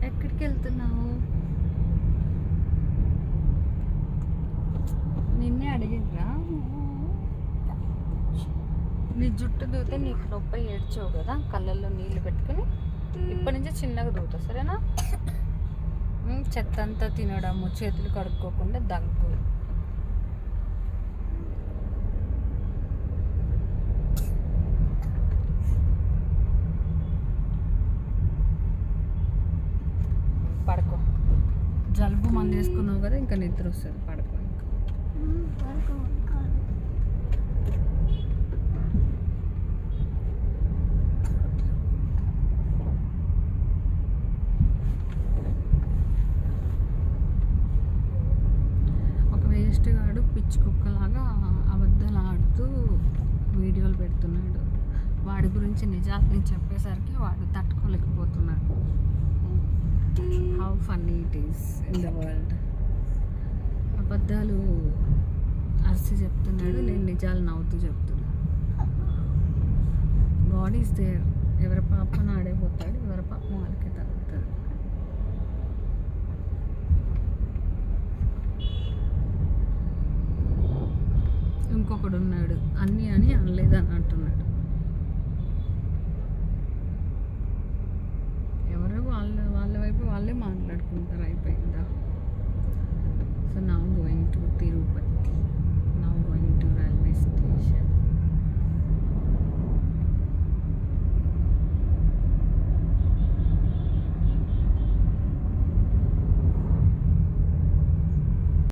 ఎక్కడికి వెళ్తున్నావు? నిన్నే అడిగిండ్రా? నీ జుట్టు దూతే నీకు నొప్పి ఏడ్చావు కదా, కళ్ళల్లో నీళ్ళు పెట్టుకుని. ఇప్పటి నుంచి చిన్నగా దూతా, సరేనా? చెత్త అంతా తినడము, చేతులు కడుక్కోకుండా దగ్గు. పడుకో. జలుబు మంది వేసుకున్నావు కదా, ఇంకా నిద్ర వస్తుంది. పడుకో. వేస్ట్ గాడు పిచ్చి కుక్కలాగా అబద్ధాలు ఆడుతూ వీడియోలు పెడుతున్నాడు. వాడి గురించి నిజాలు నేను చెప్పేసరికి వాడు తట్టుకోలేకపోతున్నాడు. How funny it is in the world. అబద్ధాలు అరిసి చెప్తున్నాడు, నేను నిజాలు నవ్వుతూ చెప్తున్నాను. God is there. ఎవరి పాపన ఆడైపోతాడు, ఎవరి పాపం వాళ్ళకే తగ్గుతుంది. ఇంకొకడు ఉన్నాడు, అన్నీ అని అనలేదని అంటున్నాడు.